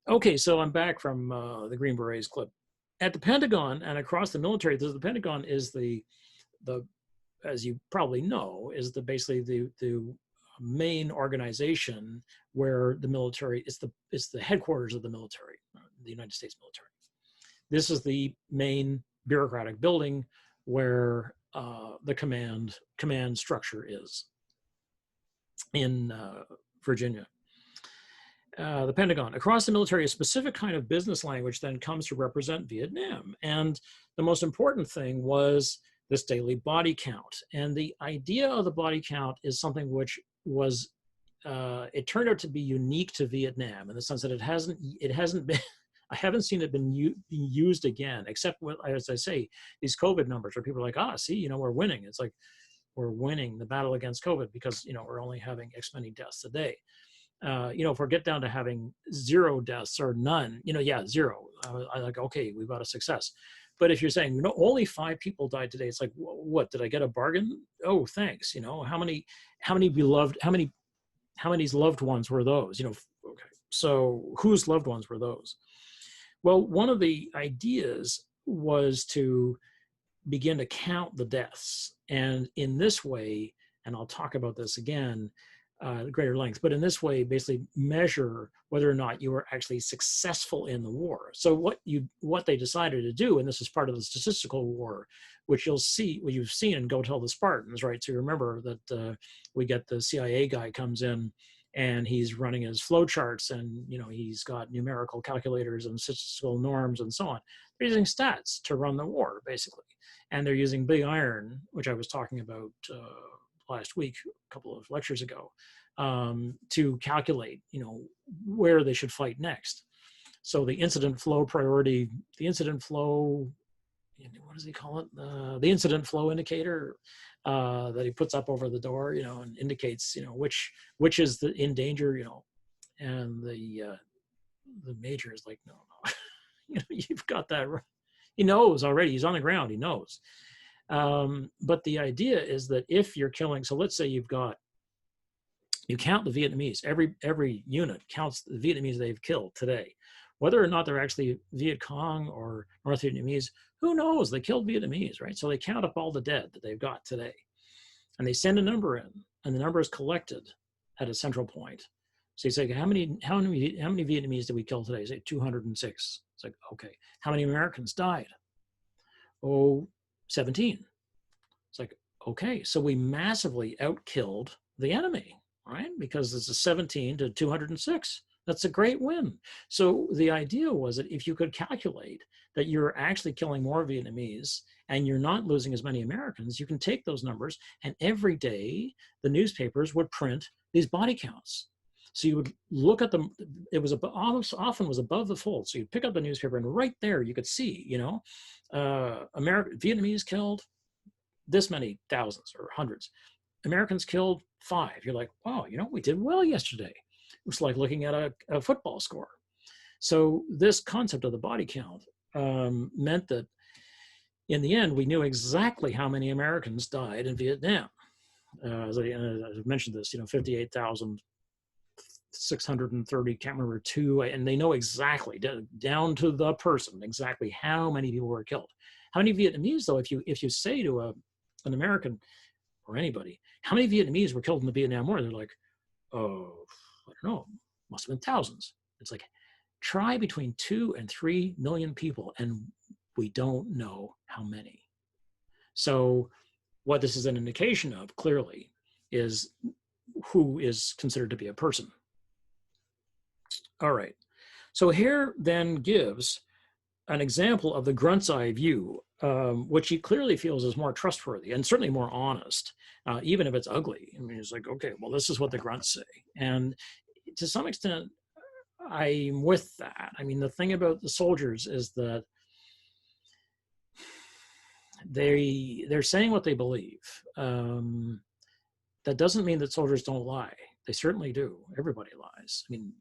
Okay, so I'm back from the Green Berets clip. At the Pentagon and across the military, the Pentagon is the as you probably know, is basically the main organization where the military is the headquarters of the military, the United States military. This is the main bureaucratic building where the command structure is in Virginia. The Pentagon. Across the military, a specific kind of business language then comes to represent Vietnam. And the most important thing was this daily body count. And the idea of the body count is something which was, it turned out to be unique to Vietnam in the sense that it hasn't been, I haven't seen it being used again, except with, as I say, these COVID numbers where people are like, see, we're winning. It's like, we're winning the battle against COVID because, we're only having X many deaths a day. If we get down to having 0 deaths or none, yeah, 0. I like, okay, we've got a success. But if you're saying, only 5 people died today, it's like, what, did I get a bargain? Oh, thanks. How many loved ones were those? Okay, so whose loved ones were those? Well, one of the ideas was to begin to count the deaths. And in this way, and I'll talk about this again, greater length, but in this way, basically measure whether or not you were actually successful in the war. So what they decided to do, and this is part of the statistical war, which you've seen in Go Tell the Spartans, right? So you remember that we get the CIA guy comes in and he's running his flow charts and, he's got numerical calculators and statistical norms and so on. They're using stats to run the war, basically. And they're using big iron, which I was talking about last week, a couple of lectures ago, to calculate, where they should fight next. So the incident flow priority, the incident flow, what does he call it? The incident flow indicator that he puts up over the door, and indicates, which is in danger, and the major is like, no, you've got that right. He knows already. He's on the ground. He knows. But the idea is that if you're killing, so let's say you count the Vietnamese, every unit counts the Vietnamese they've killed today. Whether or not they're actually Viet Cong or North Vietnamese, who knows? They killed Vietnamese, right? So they count up all the dead that they've got today. And they send a number in, and the number is collected at a central point. So you say, how many Vietnamese did we kill today? You say 206. It's like, okay. How many Americans died? 17. It's like, okay, so we massively outkilled the enemy, right? Because it's a 17 to 206. That's a great win. So the idea was that if you could calculate that you're actually killing more Vietnamese and you're not losing as many Americans, you can take those numbers and every day the newspapers would print these body counts. So you would look at them, it was often was above the fold. So you'd pick up the newspaper and right there you could see, Vietnamese killed this many thousands or hundreds. Americans killed 5. You're like, wow, we did well yesterday. It was like looking at a football score. So this concept of the body count meant that in the end, we knew exactly how many Americans died in Vietnam. As I mentioned this, 58,630, can't remember 2, and they know exactly, down to the person, exactly how many people were killed. How many Vietnamese, though, if you say to an American or anybody, how many Vietnamese were killed in the Vietnam War? They're like, oh, I don't know, must have been thousands. It's like, try between 2 and 3 million people, and we don't know how many. So what this is an indication of, clearly, is who is considered to be a person. All right. So Herr then gives an example of the grunt's eye view, which he clearly feels is more trustworthy and certainly more honest, even if it's ugly. I mean, it's like, okay, well, this is what the grunts say. And to some extent, I'm with that. I mean, the thing about the soldiers is that they're saying what they believe. That doesn't mean that soldiers don't lie. They certainly do. Everybody lies. I mean,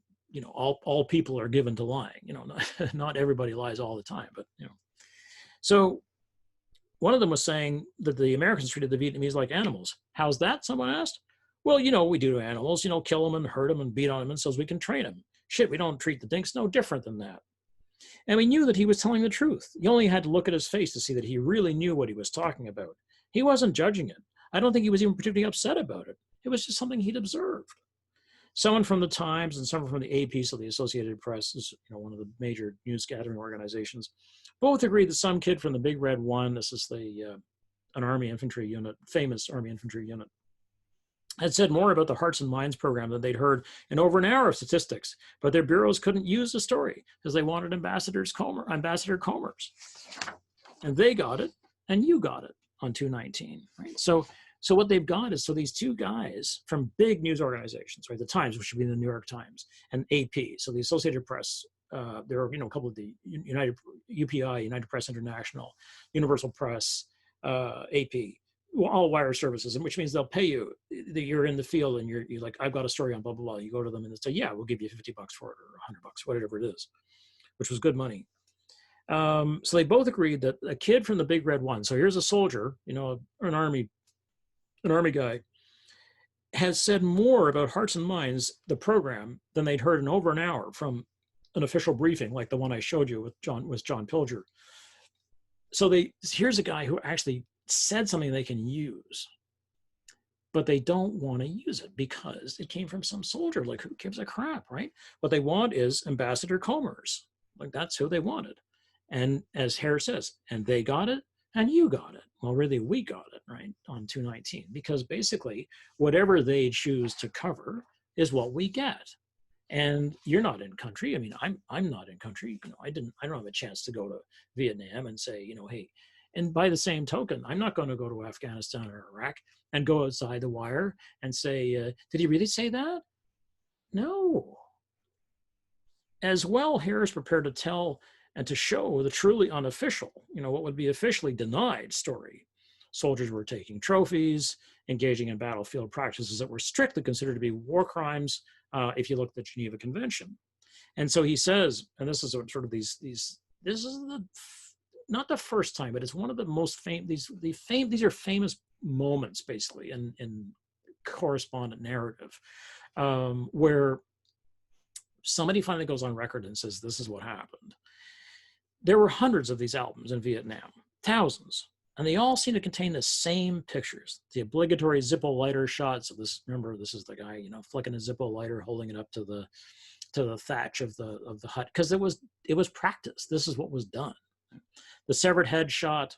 all people are given to lying. Not everybody lies all the time, but So one of them was saying that the Americans treated the Vietnamese like animals. How's that? Someone asked. Well, we do to animals. Kill them and hurt them and beat on them, and so we can train them. Shit, we don't treat the dinks no different than that. And we knew that he was telling the truth. You only had to look at his face to see that he really knew what he was talking about. He wasn't judging it. I don't think he was even particularly upset about it. It was just something he'd observed. Someone from the Times and someone from the AP, so the Associated Press is one of the major news gathering organizations, both agreed that some kid from the Big Red One, this is an Army infantry unit, famous Army infantry unit, had said more about the Hearts and Minds program than they'd heard in over an hour of statistics, but their bureaus couldn't use the story because they wanted Ambassador Comer's. And they got it, and you got it on 219, right? So what they've got is, so these two guys from big news organizations, right? The Times, which should be the New York Times, and AP, so the Associated Press, there are a couple of the UPI, United Press International, Universal Press, AP, all wire services, and which means they'll pay you that you're in the field and you're like, I've got a story on blah blah blah. You go to them and they say, yeah, we'll give you $50 for it or $100, whatever it is, which was good money. So they both agreed that a kid from the Big Red One, so here's a soldier, an army guy, has said more about Hearts and Minds, the program, than they'd heard in over an hour from an official briefing like the one I showed you with John Pilger. So here's a guy who actually said something they can use, but they don't want to use it because it came from some soldier. Like, who gives a crap, right? What they want is Ambassador Comer's. Like, that's who they wanted. And as Herr says, and they got it, and you got it. Well, really, we got it, right, on 219, because basically whatever they choose to cover is what we get. And you're not in country. I mean, I'm not in country. I don't have a chance to go to Vietnam and say, hey. And by the same token, I'm not going to go to Afghanistan or Iraq and go outside the wire and say, did he really say that? No. As well, Herr is prepared to tell and to show the truly unofficial, what would be officially denied story. Soldiers were taking trophies, engaging in battlefield practices that were strictly considered to be war crimes if you look at the Geneva Convention. And so he says, and this is sort of this is not the first time, but it's one of the most famous, these are famous moments basically in correspondent narrative, where somebody finally goes on record and says, this is what happened. There were hundreds of these albums in Vietnam, thousands, and they all seem to contain the same pictures. The obligatory Zippo lighter shots of this. Remember, this is the guy, flicking a Zippo lighter, holding it up to the thatch of the hut, because it was practice. This is what was done. The severed head shot,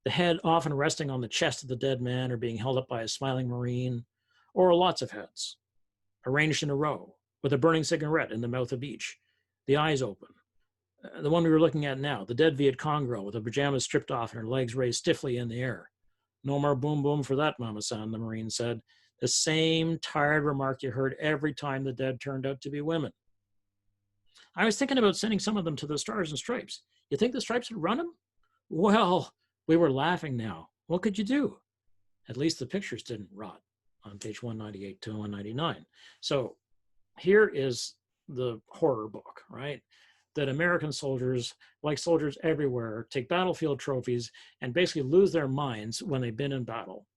the head often resting on the chest of the dead man or being held up by a smiling Marine, or lots of heads, arranged in a row, with a burning cigarette in the mouth of each, the eyes open. The one we were looking at now, the dead Viet Cong girl with her pajamas stripped off and her legs raised stiffly in the air. No more boom boom for that, Mama-san, the Marine said. The same tired remark you heard every time the dead turned out to be women. I was thinking about sending some of them to the Stars and Stripes. You think the Stripes would run them? Well, we were laughing now. What could you do? At least the pictures didn't rot on page 198 to 199. So here is the horror book, right? That American soldiers, like soldiers everywhere, take battlefield trophies and basically lose their minds when they've been in battle,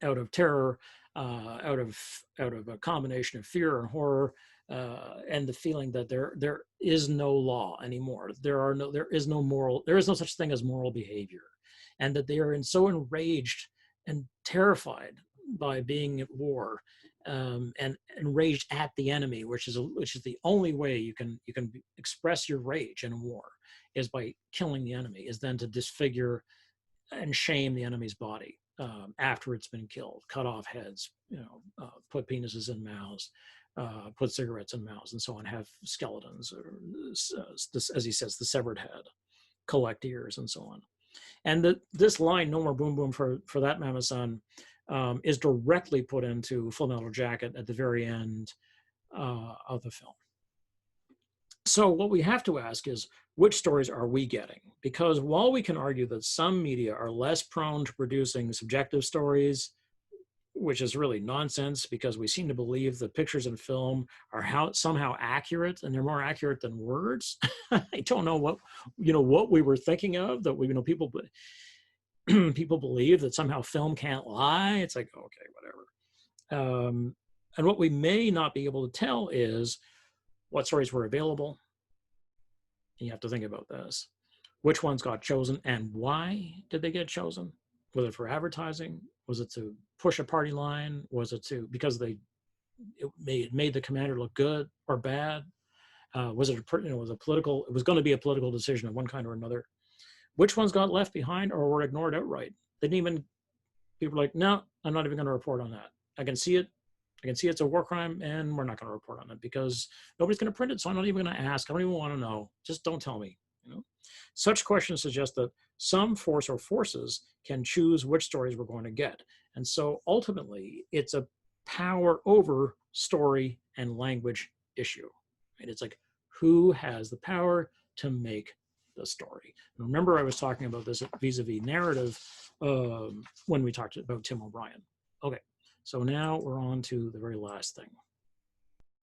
out of terror, out of a combination of fear and horror, and the feeling that there is no law anymore. There is no such thing as moral behavior, and that they are so enraged and terrified by being at war, and enraged at the enemy, which is the only way you can express your rage in a war, is by killing the enemy, is then to disfigure and shame the enemy's body after it's been killed, cut off heads, put penises in mouths, put cigarettes in mouths, and so on, have skeletons, or as he says, the severed head, collect ears, and so on. And this line, no more boom boom for that Mama-san, is directly put into Full Metal Jacket at the very end of the film. So what we have to ask is, which stories are we getting? Because while we can argue that some media are less prone to producing subjective stories, which is really nonsense, because we seem to believe that pictures in film are somehow accurate, and they're more accurate than words. I don't know what we were thinking of, that people believe that somehow film can't lie. It's like, okay, whatever. And what we may not be able to tell is what stories were available. And you have to think about this. Which ones got chosen and why did they get chosen? Was it for advertising? Was it to push a party line? Was it because it made the commander look good or bad? Was it was it was going to be a political decision of one kind or another? Which ones got left behind or were ignored outright? They didn't even, people were like, no, I'm not even going to report on that. I can see it. I can see it's a war crime and we're not going to report on it because nobody's going to print it. So I'm not even going to ask. I don't even want to know. Just don't tell me. Such questions suggest that some force or forces can choose which stories we're going to get. And so ultimately it's a power over story and language issue. And it's like, who has the power to make the story? And remember, I was talking about this vis-a-vis narrative when we talked about Tim O'Brien. Okay, so now we're on to the very last thing.